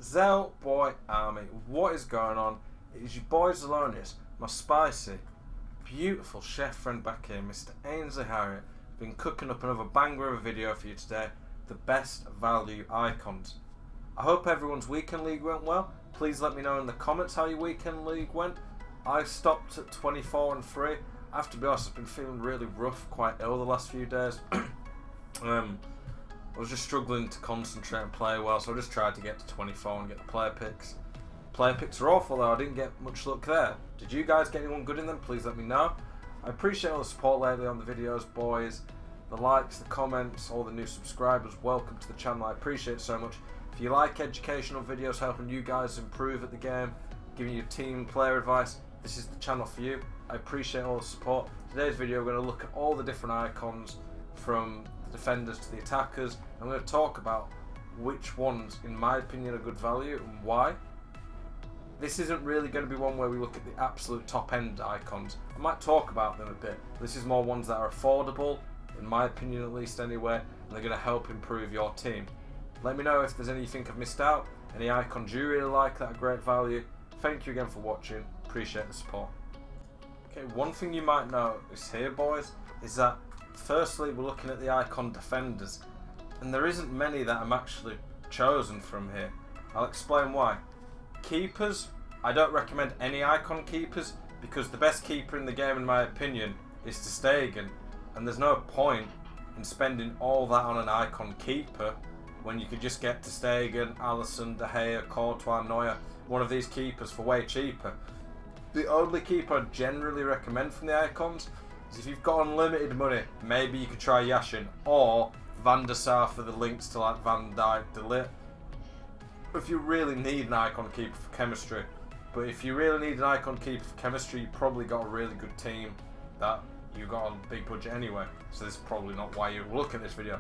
Zel Boy Army, what is going on? It is your boy Zelonius, my spicy, beautiful chef friend back here, Mr. Ainsley Harriott. Been cooking up another banger of a video for you today, the best value icons. I hope everyone's weekend league went well. Please let me know in the comments how your weekend league went. I stopped at 24 and 3. I have to be honest, I've been feeling really rough, quite ill the last few days. I was just struggling to concentrate and play well, so I just tried to get to 24 and get the player picks. Player picks are awful though, I didn't get much luck there. Did you guys get anyone good in them? Please let me know. I appreciate all the support lately on the videos, boys. The likes, the comments, all the new subscribers, welcome to the channel, I appreciate it so much. If you like educational videos helping you guys improve at the game, giving you team player advice, this is the channel for you. I appreciate all the support. Today's video we're going to look at all the different icons from the defenders to the attackers. I'm going to talk about which ones, in my opinion, are good value and why. This isn't really going to be one where we look at the absolute top end icons. I might talk about them a bit. This is more ones that are affordable, in my opinion at least anyway, and they're going to help improve your team. Let me know if there's any you think I've missed out, any icons you really like that are great value. Thank you again for watching, appreciate the support. Okay, one thing you might notice here, boys, is that firstly we're looking at the icon defenders, and there isn't many that I'm actually chosen from here. I'll explain why. Keepers, I don't recommend any icon keepers, because the best keeper in the game in my opinion is ter Stegen, and there's no point in spending all that on an icon keeper when you could just get ter Stegen, Alisson, De Gea, Courtois, Neuer, one of these keepers for way cheaper. The only keeper I generally recommend from the icons is if you've got unlimited money, maybe you could try Yashin or Van der Sar for the links to like Van Dijk, De Ligt. If you really need an icon keeper for chemistry, but if you really need an icon keeper for chemistry, you probably got a really good team that you got on a big budget anyway, so this is probably not why you're looking at this video.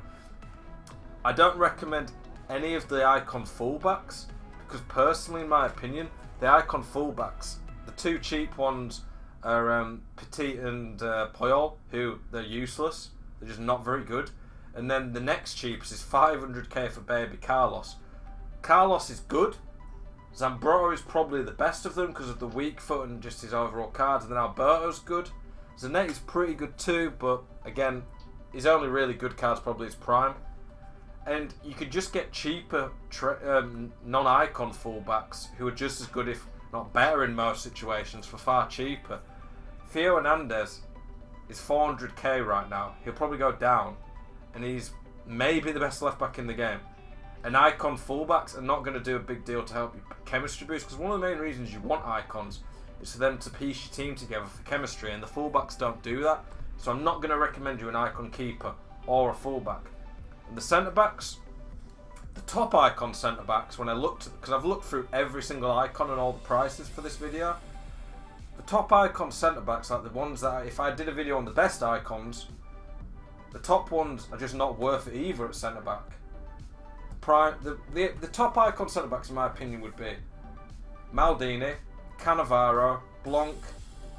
I don't recommend any of the icon fullbacks, because personally in my opinion, the icon fullbacks, the two cheap ones are Petit and Puyol, who they're useless, they're just not very good. And then the next cheapest is 500k for baby Carlos. Carlos is good. Zambrotta is probably the best of them because of the weak foot and just his overall cards. And then Alberto's good. Zanetti's pretty good too, but again, his only really good cards probably his prime. And you could just get cheaper non-icon fullbacks who are just as good, if not better in most situations, for far cheaper. Theo Hernandez is 400k right now. He'll probably go down, and he's maybe the best left back in the game. And icon fullbacks are not going to do a big deal to help you chemistry boost, because one of the main reasons you want icons is for them to piece your team together for chemistry, and the fullbacks don't do that. So I'm not going to recommend you an icon keeper or a fullback. And the centre backs, the top icon centre backs, when I looked, because I've looked through every single icon and all the prices for this video, the top icon centre backs, like the ones that if I did a video on the best icons, the top ones are just not worth it either at centre back. The top icon centre backs in my opinion would be Maldini, Cannavaro, Blanc,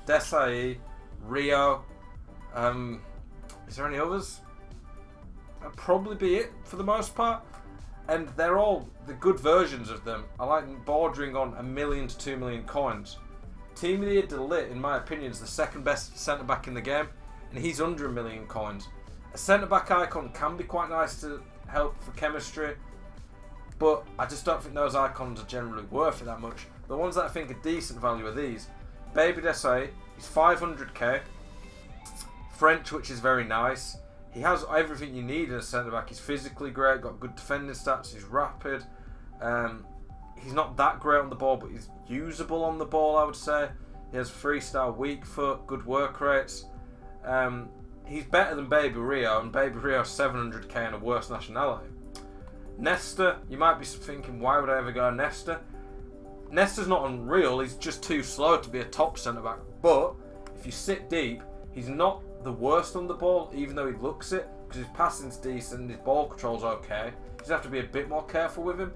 Desai, Rio. Is there any others? That'd probably be it for the most part. And they're all the good versions of them. I like bordering on 1 million to 2 million coins. Emilio De Ligt, in my opinion, is the second best centre back in the game, and he's under 1 million coins. A centre back icon can be quite nice to help for chemistry, but I just don't think those icons are generally worth it that much. The ones that I think are decent value are these. Baby Desai, he's 500k. French, which is very nice. He has everything you need in a centre back. He's physically great, got good defending stats, he's rapid. He's not that great on the ball, but he's usable on the ball, I would say. He has 3-star weak foot, good work rates. He's better than Baby Rio, and Baby Rio's 700k and a worse nationality. NESTA, you might be thinking, why would I ever go NESTA? NESTA's not unreal, he's just too slow to be a top centre-back. But if you sit deep, he's not the worst on the ball, even though he looks it, because his passing's decent, his ball control's okay. You just have to be a bit more careful with him.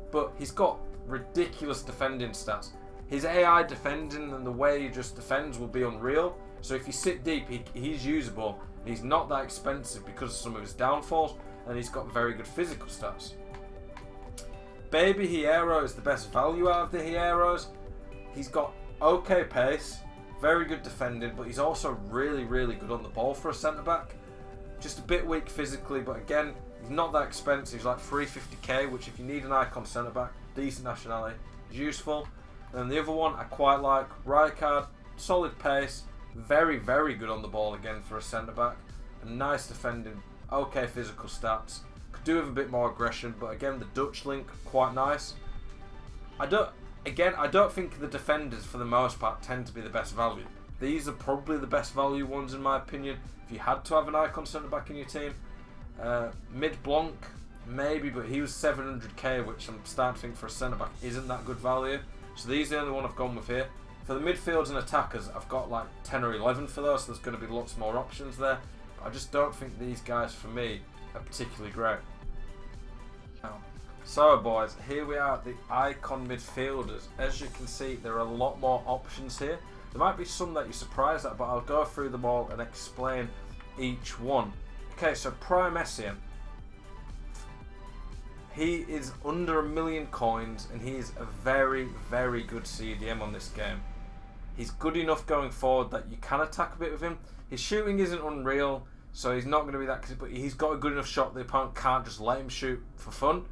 But he's got ridiculous defending stats. His AI defending and the way he just defends will be unreal. So if you sit deep, he's usable. He's not that expensive because of some of his downfalls, and he's got very good physical stats. Baby Hierro is the best value out of the Hierros. He's got okay pace, very good defending, but he's also really, really good on the ball for a centre-back. Just a bit weak physically, but again, he's not that expensive. He's like 350k, which if you need an icon centre-back, decent nationality, is useful. And then the other one I quite like, Rijkaard, solid pace, very, very good on the ball again for a centre-back, and nice defending, okay physical stats. Could do with a bit more aggression, but again, the Dutch link, quite nice. I don't think the defenders, for the most part, tend to be the best value. These are probably the best value ones, in my opinion, if you had to have an icon centre-back in your team. Mid Blanc, maybe, but he was 700k, which I'm starting to think for a centre-back isn't that good value. So these are the only one I've gone with here. For the midfields and attackers, I've got like 10 or 11 for those, so there's going to be lots more options there. But I just don't think these guys, for me, are particularly great. So boys, here we are at the icon midfielders. As you can see, there are a lot more options here. There might be some that you're surprised at, but I'll go through them all and explain each one. Okay, so Prime Essien. He is under 1 million coins, and he is a very, very good CDM on this game. He's good enough going forward that you can attack a bit with him. His shooting isn't unreal, so he's not going to be that, but he's got a good enough shot the opponent can't just let him shoot for fun.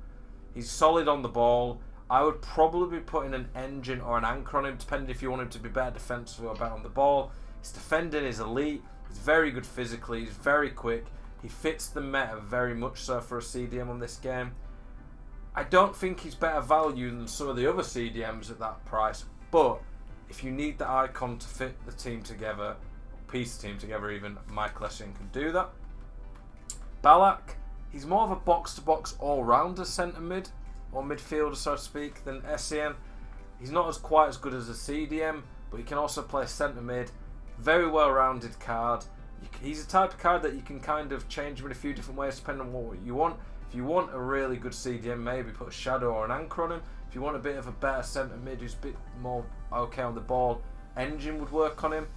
He's solid on the ball. I would probably be putting an engine or an anchor on him, depending if you want him to be better defensively or better on the ball. His defending is elite. He's very good physically. He's very quick. He fits the meta very much so for a CDM on this game. I don't think he's better value than some of the other CDMs at that price, but if you need the icon to fit the team together, piece the team together even, Michael Essien can do that. BALLACK. He's more of a box-to-box all-rounder centre-mid, or midfielder, so to speak, than Essien. He's not quite as good as a CDM, but he can also play centre-mid. Very well-rounded card. He's the type of card that you can kind of change him in a few different ways, depending on what you want. If you want a really good CDM, maybe put a shadow or an anchor on him. If you want a bit of a better centre-mid who's a bit more okay on the ball, engine would work on him.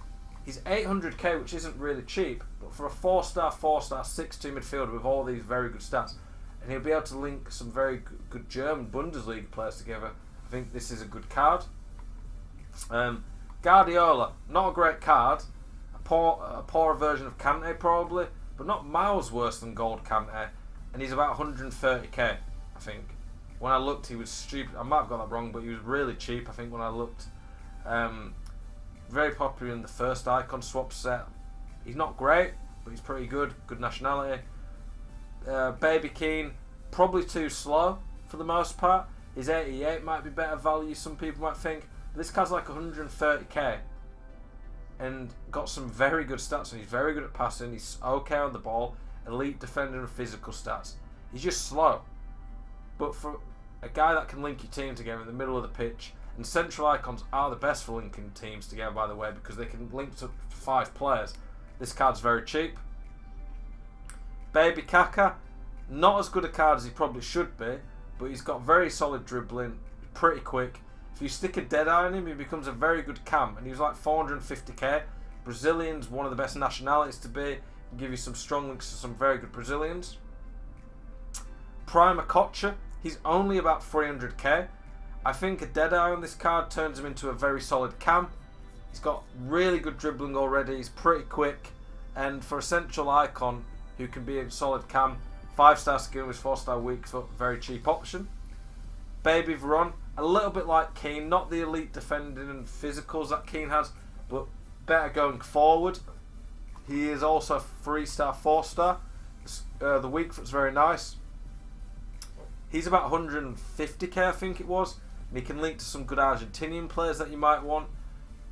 He's 800k, which isn't really cheap, but for a 4-star, 6-2 midfielder with all these very good stats, and he'll be able to link some very good German Bundesliga players together, I think this is a good card. Guardiola, not a great card, a poorer version of Kante probably, but not miles worse than Gold Kante, and he's about 130k, I think. When I looked, he was stupid. I might have got that wrong, but he was really cheap, I think, when I looked. Very popular in the first icon swap set. He's not great, but he's pretty good. Good nationality. Baby KEANE, probably too slow for the most part. His 88 might be better value, some people might think. But this guy's like 130k. And got some very good stats. And he's very good at passing. He's okay on the ball. Elite defender and physical stats. He's just slow. But for a guy that can link your team together in the middle of the pitch, and central icons are the best for linking teams together, by the way, because they can link to 5 players. This card's very cheap. Baby Kaka, not as good a card as he probably should be, but he's got very solid dribbling, pretty quick. If you stick a dead eye on him, he becomes a very good cam, and he was like 450k. Brazilian's one of the best nationalities to be. Can give you some strong links to some very good Brazilians. Prime OKOCHA, he's only about 300k. I think a dead eye on this card turns him into a very solid cam. He's got really good dribbling already. He's pretty quick, and for a central icon who can be a solid cam, 5-star skill with 4-star weak foot, very cheap option. Baby VERON, a little bit like KEANE, not the elite defending and physicals that KEANE has, but better going forward. He is also 3-star, 4-star. The weak foot's very nice. He's about 150k, I think it was. And he can link to some good Argentinian players that you might want.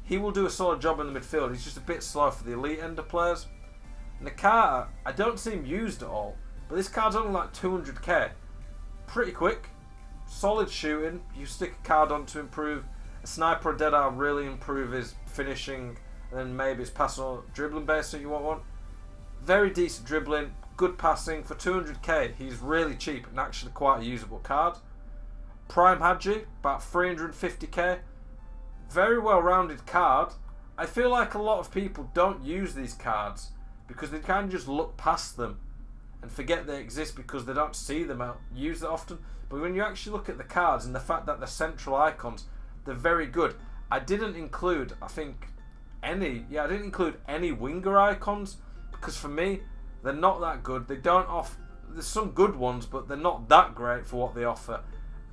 He will do a solid job in the midfield. He's just a bit slow for the elite end of players. Nakata, I don't see him used at all, but this card's only like 200k. Pretty quick, solid shooting. You stick a card on to improve. A sniper or dead eye really improve his finishing, and then maybe his passing or dribbling base that you want. Very decent dribbling, good passing. For 200k, he's really cheap and actually quite a usable card. Prime Hadji, about 350k. Very well-rounded card. I feel like a lot of people don't use these cards because they kind of just look past them and forget they exist because they don't see them out used that often. But when you actually look at the cards and the fact that they're central icons, they're very good. I didn't include, I think, I didn't include any winger icons because for me, they're not that good. They don't offer, there's some good ones, but they're not that great for what they offer.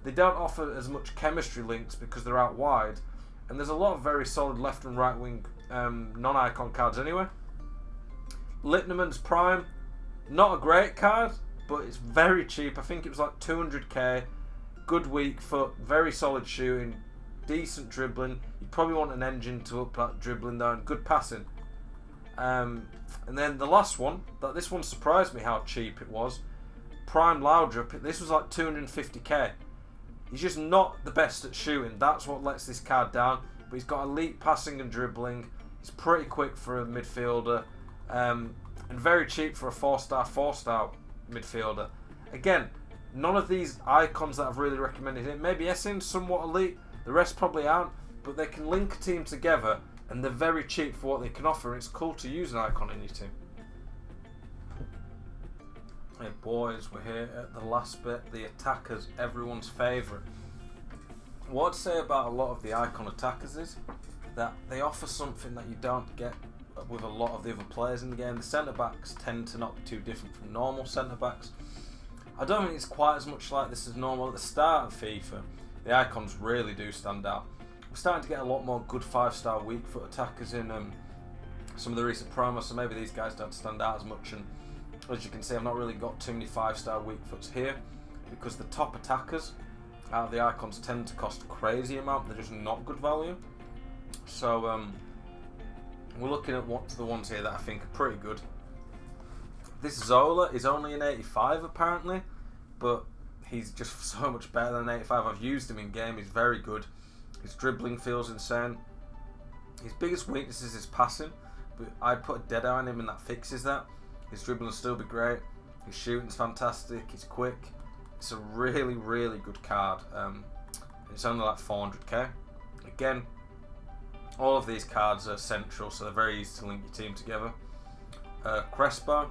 They don't offer as much chemistry links because they're out wide. And there's a lot of very solid left and right wing non-icon cards anyway. Litnanen's Prime, not a great card, but it's very cheap. I think it was like 200k. Good weak foot, very solid shooting, decent dribbling. You probably want an engine to up that dribbling though, and good passing. And then the last one, this one surprised me how cheap it was. Prime LAUDRUP, this was like 250k. He's just not the best at shooting. That's what lets this card down. But he's got elite passing and dribbling. He's pretty quick for a midfielder. And very cheap for a 4-star midfielder. Again, none of these icons that I've really recommended here. Maybe Essen's somewhat elite. The rest probably aren't. But they can link a team together. And they're very cheap for what they can offer. It's cool to use an icon in your team. Hey boys, we're here at the last bit, the attackers, everyone's favourite. What I'd say about a lot of the icon attackers is that they offer something that you don't get with a lot of the other players in the game. The centre backs tend to not be too different from normal centre backs. I don't think it's quite as much like this as normal. At the start of FIFA, the icons really do stand out. We're starting to get a lot more good 5-star weak foot attackers in some of the recent promos, so maybe these guys don't stand out as much. And as you can see, I've not really got too many 5-star weak foots here because the top attackers out of the icons tend to cost a crazy amount. They're just not good value. So we're looking at the ones here that I think are pretty good. This Zola is only an 85 apparently, but he's just so much better than an 85. I've used him in game. He's very good. His dribbling feels insane. His biggest weakness is his passing, but I'd put a dead eye on him and that fixes that. His dribbling will still be great. His shooting's fantastic. He's quick. It's a really, really good card. It's only like 400k. Again, all of these cards are central, so they're very easy to link your team together. CRESPO,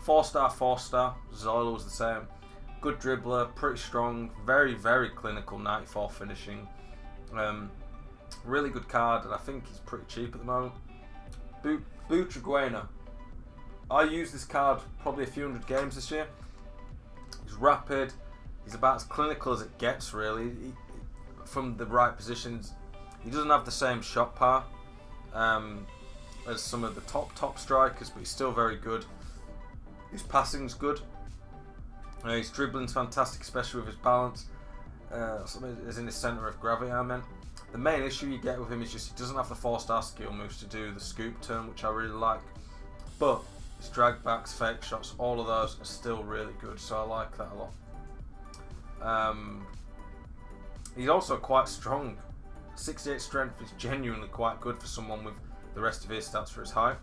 4-star. Zola was the same. Good dribbler, pretty strong, very, very clinical, 94 finishing. Really good card, and I think he's pretty cheap at the moment. BUTRAGUERO. I used this card probably a few hundred games this year. He's rapid. He's about as clinical as it gets, really. From the right positions. He doesn't have the same shot power as some of the top strikers, but he's still very good. His passing's good. His dribbling's fantastic, especially with his balance. As in his centre of gravity, I meant. The main issue you get with him is just he doesn't have the 4-star skill moves to do the scoop turn, which I really like. But his drag backs, fake shots, all of those are still really good, so I like that a lot. He's also quite strong. 68 strength is genuinely quite good for someone with the rest of his stats for his height.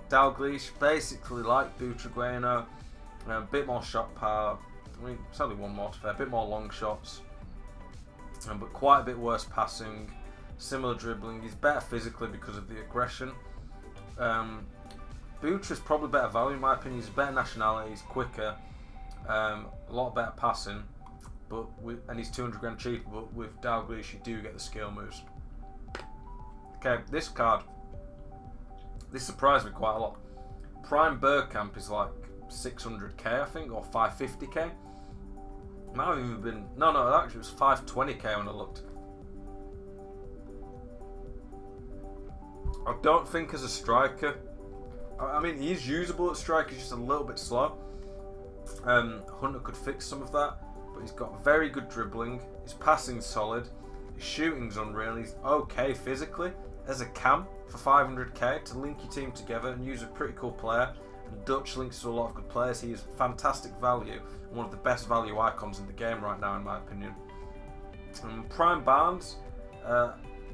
Dalglish, basically like BUTRAGUERO, a bit more shot power. I mean, it's only one more to fair, a bit more long shots, but quite a bit worse passing, similar dribbling. He's better physically because of the aggression. Butra's probably better value in my opinion. He's a better nationality, he's quicker, a lot better passing, and he's 200 grand cheaper, but with Dalglish you do get the skill moves. Okay, this card, this surprised me quite a lot. Prime BERGKAMP is like 600k I think, or 550k. Might have even been, no, actually it was 520k when I looked. I don't think as a striker, I mean he's usable at striker, he's just a little bit slow. Hunter could fix some of that, but he's got very good dribbling, his passing's solid, his shooting's unreal, he's okay physically. As a cam for 500k to link your team together and use a pretty cool player, and Dutch links to a lot of good players, he is fantastic value and one of the best value icons in the game right now in my opinion. Prime Barnes,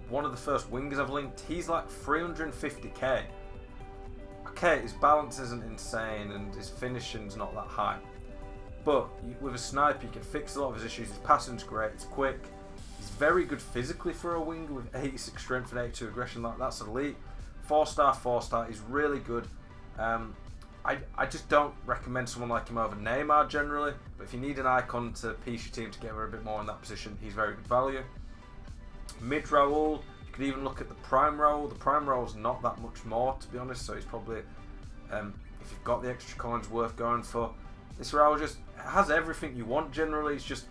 one of the first wingers I've linked, he's like 350k. Okay, his balance isn't insane and his finishing's not that high, but with a sniper you can fix a lot of his issues. His passing's great, it's quick, he's very good physically for a winger with 86 strength and 82 aggression. That's elite. 4-star, he's really good. I just don't recommend someone like him over Neymar generally, but if you need an icon to piece your team together a bit more in that position, he's very good value. Mid Raul, you could even look at the Prime Raul. The Prime Raul's not that much more, to be honest, so he's probably, if you've got the extra coins, worth going for. This Raul just has everything you want generally. It's just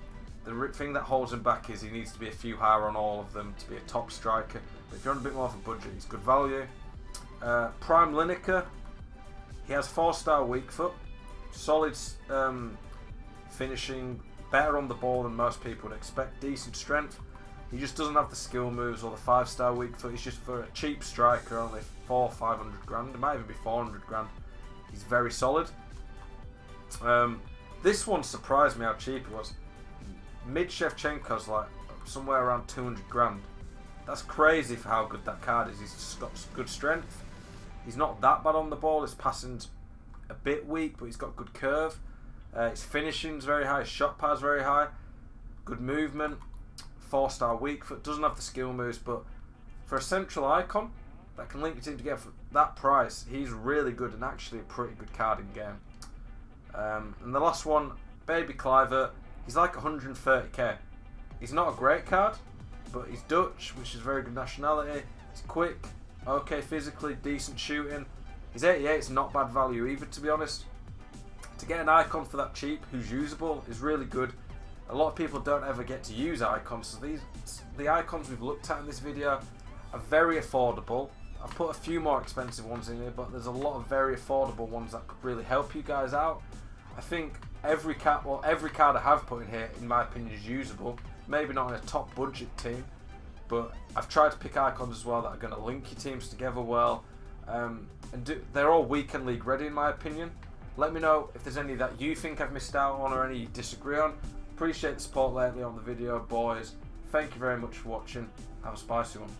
the thing that holds him back is he needs to be a few higher on all of them to be a top striker. But if you're on a bit more of a budget, he's good value. Prime Lineker, he has 4-star weak foot, solid finishing, better on the ball than most people would expect, decent strength. He just doesn't have the skill moves or the 5-star weak foot. He's just for a cheap striker, only 400-500 grand. It might even be 400 grand. He's very solid. This one surprised me how cheap it was. Mid Shevchenko's like somewhere around 200 grand. That's crazy for how good that card is. He's just got good strength. He's not that bad on the ball. His passing's a bit weak, but he's got good curve. His finishing's very high. His shot pass very high. Good movement. 4-star weak foot. Doesn't have the skill moves, but for a central icon that can link your team together for that price, he's really good and actually a pretty good card in game. And the last one, Baby KLUIVERT. He's like 130k. He's not a great card, but he's Dutch, which is very good nationality. He's quick, okay physically, decent shooting. His 88 is not bad value either, to be honest. To get an icon for that cheap who's usable is really good. A lot of people don't ever get to use icons, so the icons we've looked at in this video are very affordable. I've put a few more expensive ones in here, but there's a lot of very affordable ones that could really help you guys out. I think every card I have put in here, in my opinion, is usable. Maybe not in a top budget team, but I've tried to pick icons as well that are going to link your teams together well. They're all weekend league ready, in my opinion. Let me know if there's any that you think I've missed out on or any you disagree on. Appreciate the support lately on the video, boys. Thank you very much for watching. Have a spicy one.